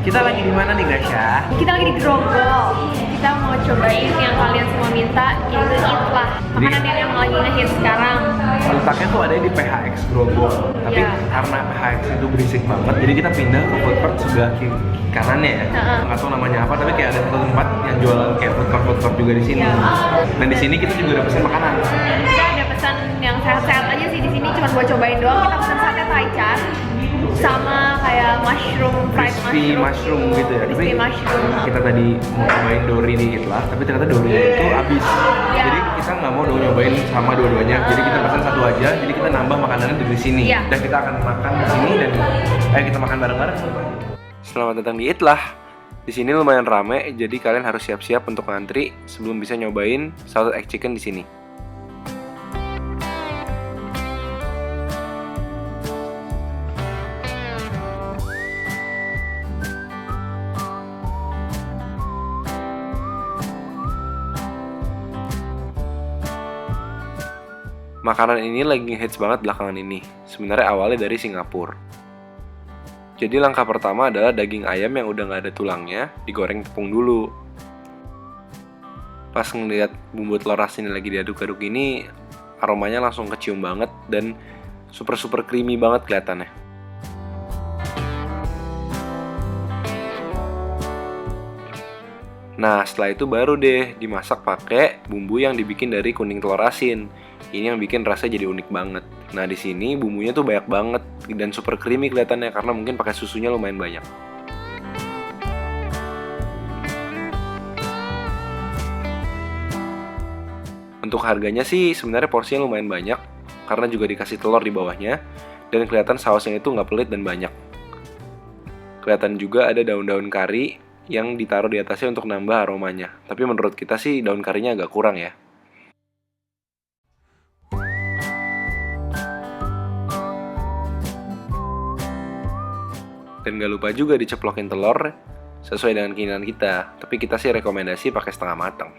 Kita lagi di mana nih Gracia? Kita lagi di Grogol. Kita mau cobain yang kalian semua minta, yaitu Itlah. Makanan yang lagi ngehits sekarang. Letaknya tuh ada di PHX Grogol. Tapi karena PHX itu berisik banget, jadi kita pindah ke food court sebelah kanannya ya. Nggak tahu namanya apa, tapi kayak ada satu tempat yang jualan kayak food court juga di sini. Dan di sini kita juga ada pesan makanan. Kita ada pesan yang sehat-sehat aja sih di sini, cuma buat cobain doang. Kita pesan sate taichan sama kayak fried mushroom gitu ya. Tapi kita tadi mau cobain dori di Itlah, tapi ternyata dorinya itu habis. Jadi kita nggak mau nyobain sama dua-duanya. Jadi kita pesan satu aja. Jadi kita nambah makanannya dari sini. Dan kita akan makan di sini dan ayo kita makan bareng-bareng. Selamat datang di Itlah. Di sini lumayan rame, jadi kalian harus siap-siap untuk ngantri sebelum bisa nyobain salted egg chicken di sini. Makanan ini lagi hits banget belakangan ini. Sebenarnya awalnya dari Singapura. Jadi langkah pertama adalah daging ayam yang udah nggak ada tulangnya digoreng tepung dulu. Pas ngeliat bumbu telur asin lagi diaduk-aduk ini, aromanya langsung kecium banget dan super creamy banget kelihatannya. Nah setelah itu baru deh dimasak pakai bumbu yang dibikin dari kuning telur asin. Ini yang bikin rasanya jadi unik banget. Nah di sini bumbunya tuh banyak banget dan super creamy kelihatannya karena mungkin pakai susunya lumayan banyak. Untuk harganya sih sebenarnya porsinya lumayan banyak karena juga dikasih telur di bawahnya dan kelihatan sausnya itu nggak pelit dan banyak. Kelihatan juga ada daun-daun kari yang ditaruh di atasnya untuk nambah aromanya. Tapi menurut kita sih daun karinya agak kurang ya. Dan gak lupa juga diceplokin telur sesuai dengan keinginan kita. Tapi kita sih rekomendasi pakai setengah matang.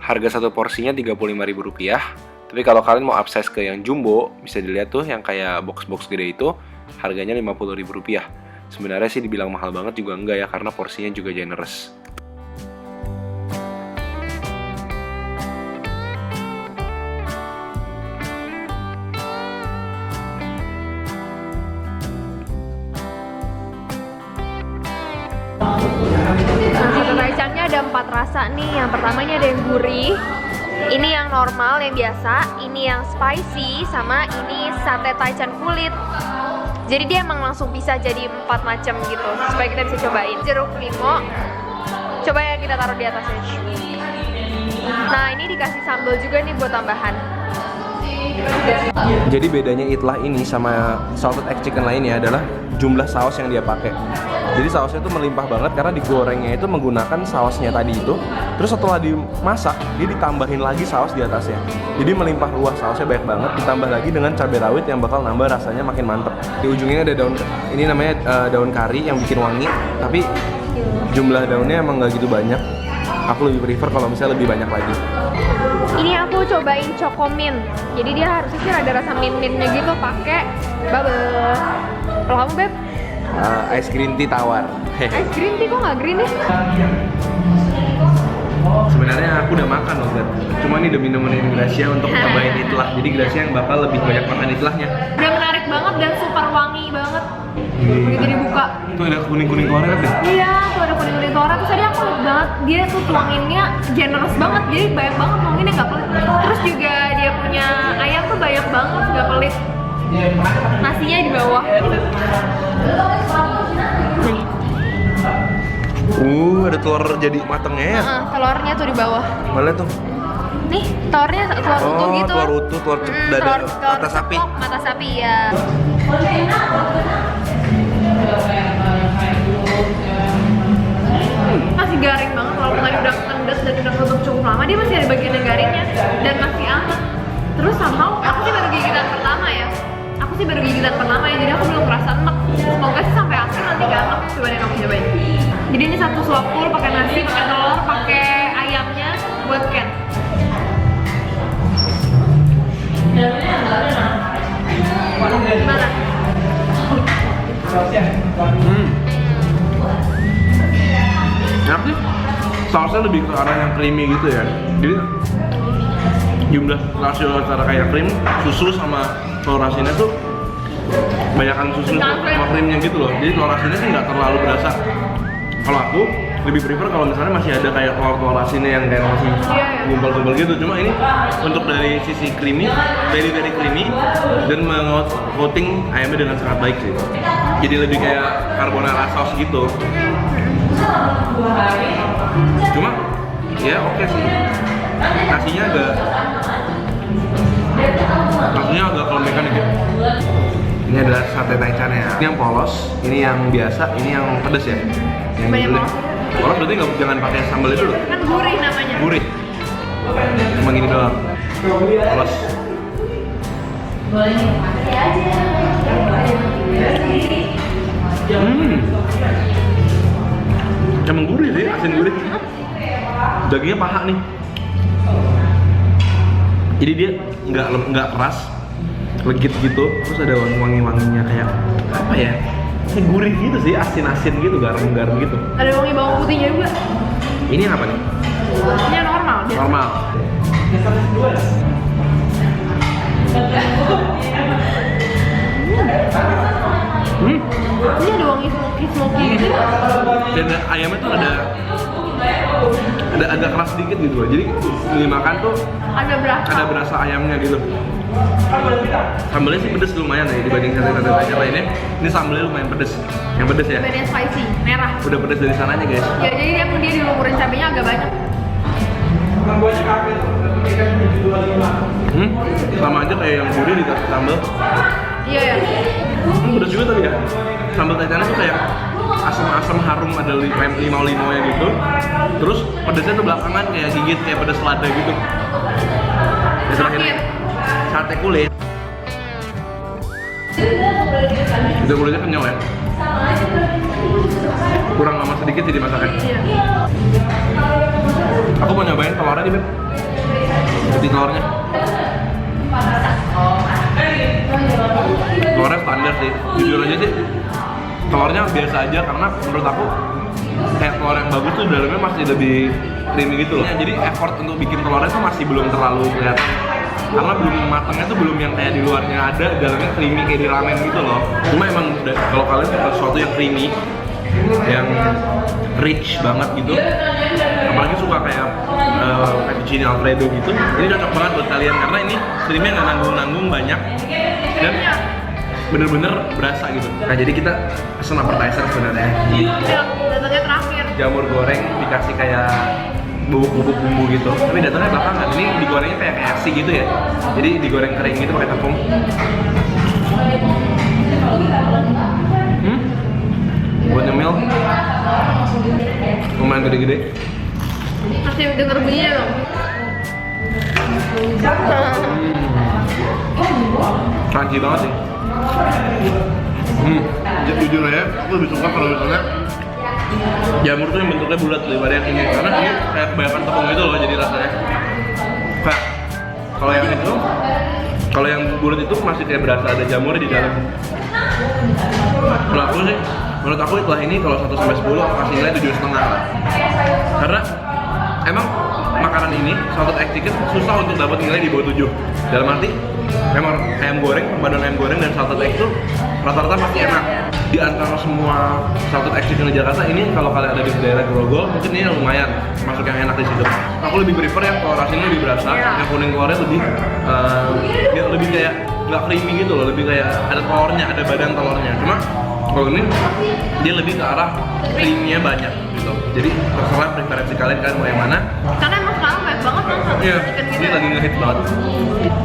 Harga satu porsinya Rp35.000. Tapi kalau kalian mau upsize ke yang jumbo, bisa dilihat tuh yang kayak box-box gede itu, harganya Rp50.000. Sebenarnya sih dibilang mahal banget juga enggak ya, karena porsinya juga generous. Sate taichannya ada 4 rasa nih. Yang pertamanya ada yang gurih, ini yang normal, yang biasa, ini yang spicy, sama ini sate taichan kulit. Jadi dia emang langsung bisa jadi 4 macam gitu, supaya kita bisa cobain. Jeruk limau, coba ya kita taruh di atasnya. Nah ini dikasih sambal juga nih buat tambahan. Jadi bedanya Itlah ini sama salted egg chicken lainnya adalah jumlah saus yang dia pakai. Jadi sausnya itu melimpah banget karena digorengnya itu menggunakan sausnya tadi itu. Terus setelah dimasak, dia ditambahin lagi saus di atasnya. Jadi melimpah ruah, sausnya banyak banget. Ditambah lagi dengan cabai rawit yang bakal nambah rasanya makin mantep. Di ujungnya ada daun, ini namanya daun kari yang bikin wangi. Tapi jumlah daunnya emang nggak gitu banyak. Aku lebih prefer kalau misalnya lebih banyak lagi. Ini aku cobain chocomin. Jadi dia harusnya sih ada rasa mint-mintnya gitu, pakai bubble. Kalau kamu Beb? Ice green tea tawar. Ice green tea kok nggak green nih? Sebenarnya aku udah makan loh, Beb. Cuma ini demi nemenin Gracia untuk cobain Itlah. Jadi Gracia yang bakal lebih banyak makan Itlahnya. Udah menarik banget dan super wangi banget. Begitu dibuka. Tuh ada kuning-kuning telurnya kan deh? Iya, tuh ada kuning-kuning telurnya. Terus tadi aku lihat banget, dia tuh tuanginnya generous banget. Jadi banyak banget tuanginnya nggak pelit. Terus juga dia punya ayam tuh banyak banget, nggak pelit. Nasinya di bawah. Nih. Ada telur jadi matangnya ya? Telurnya tuh di bawah. Mana tuh? Nih, telurnya telur utuh gitu. Telur utuh, telur dada mata sapi. Mata sapi ya. Masih garing banget walaupun tadi udah kendet dan udah ngetutup cukup lama, dia masih ada bagian yang garingnya dan masih anget. Terus somehow aku sih baru gigitan pertama ya. Jadi aku belum sausnya lebih ke arah yang creamy gitu ya. Jadi jumlah rasio antara kayak krim, susu sama telur asinnya tuh banyakan susu sama krimnya gitu loh. Jadi telur asinnya sih nggak terlalu berasa. Kalau aku lebih prefer kalau misalnya masih ada kayak telur asinnya yang kayak masih gumpal-gumpal gitu. Cuma ini untuk dari sisi creamy, very creamy dan meng-coating ayamnya dengan sangat baik sih. Jadi lebih kayak carbonara sauce gitu. Cuma ya oke sih. Nasinya agak kelembekan dikit. Ini adalah sate taichan ya. Ini yang polos, ini yang biasa, ini yang pedas ya. Yang Banyak ini polos. polos berarti jangan pakai sambal itu dulu. Kan gurih namanya. Gurih. Cuma gini doang. Polos. Emang gurih sih, asin gurih. Dagingnya paha nih. Jadi dia nggak keras, legit gitu. Terus ada wangi-wanginya kayak apa ya? Kayak gurih gitu sih, asin-asin gitu, garam-garam gitu. Ada wangi bawang putihnya juga. Ini yang apa nih? Ini yang normal biasa. Normal. Ini ada wangi smoky gitu. Dan ayamnya tuh ada agak keras sedikit gitu loh. Jadi dimakan tuh ada berasa ayamnya gitu. Sambelnya sih pedes lumayan ya dibanding sate-sate taichan lainnya. Ini sambelnya lumayan pedes. Yang pedes ya. Beda spicy, merah. Udah pedes dari sananya guys. Ya jadi dia dilumurin cabenya agak banyak. Sama aja kayak yang gurih dikasih sambal. Iya ya. Pedes juga tadi ya. Sambal taichannya tuh kayak asam-asam harum, ada limau-limaunya gitu. Terus pedesnya tuh belakangan kayak gigit kayak pedes lada gitu. Dan terakhir sate kulit. Itu kulitnya kenyal ya. Kurang lama sedikit sih dimasaknya. Iya. Aku mau nyobain telurnya nih, Beb. Putih telurnya. Telurnya standar sih. Jujur aja sih, telurnya biasa aja karena menurut aku kayak telur yang bagus tuh dalamnya masih lebih creamy gitu loh. Jadi effort untuk bikin telurnya tuh masih belum terlalu kelihatan. Karena belum matangnya tuh belum yang kayak di luarnya ada, dalamnya creamy kayak di ramen gitu loh. Cuma emang kalau kalian suka sesuatu yang creamy, yang rich banget gitu, apalagi suka kayak fettuccine alfredo gitu, ini cocok banget buat kalian karena ini creamnya nggak nanggung-nanggung banyak dan bener-bener berasa gitu. Nah jadi kita pesen appetizer sebenarnya. Datangnya terakhir. Jamur goreng dikasih kayak bubuk-bubuk bumbu gitu, tapi datangnya belakangan. Ini digorengnya kayak KFC gitu ya, jadi digoreng kering gitu pakai tepung. Buat nyemil lumayan gede-gede. Masih denger bunyinya dong. Crunchy banget sih. Jujur aja, aku lebih suka kalau misalnya jamur tuh yang bentuknya bulat daripada yang ini, karena ini kayak kebanyakan tepung gitu loh, jadi rasanya kayak kalau yang itu, kalau yang bulat itu masih kayak berasa ada jamur di dalam. Menurut aku setelah ini kalau 1 sampai 10 aku kasih nilai 7,5 lah. Karena emang makanan ini, salted egg chicken, susah untuk dapat nilai di bawah 7. Dalam arti memang ayam goreng, perpaduan ayam goreng dan salted egg itu rata-rata pasti enak. Di antara semua salted egg chicken di Jakarta ini, kalau kalian ada di daerah Grogol, mungkin ini lumayan masuk yang enak di situ. Aku lebih prefer yang telur asinnya lebih berasa, yang kuning telurnya lebih kayak nggak creamy gitu loh, lebih kayak ada telurnya, ada badan telurnya. Cuma kalau ini dia lebih ke arah creamy-nya banyak gitu. Jadi terserah preferensi kalian mau yang mana. Karena emang sekarang banyak banget kan salted Iya, chicken gitu. ini lagi ngehits banget.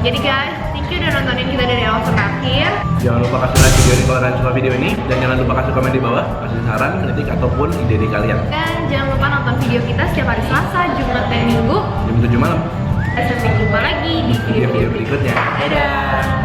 Jadi guys, thank you udah nontonin kita dari awal sampai akhir. Jangan lupa kasih like video ini kalau kalian suka video ini, dan jangan lupa kasih komen di bawah, kasih saran, kritik ataupun ide di kalian. Dan jangan lupa nonton video kita setiap hari Selasa, Jumat, dan Minggu. Jam 7 malam. Sampai jumpa lagi di video-video Berikutnya. Dadah.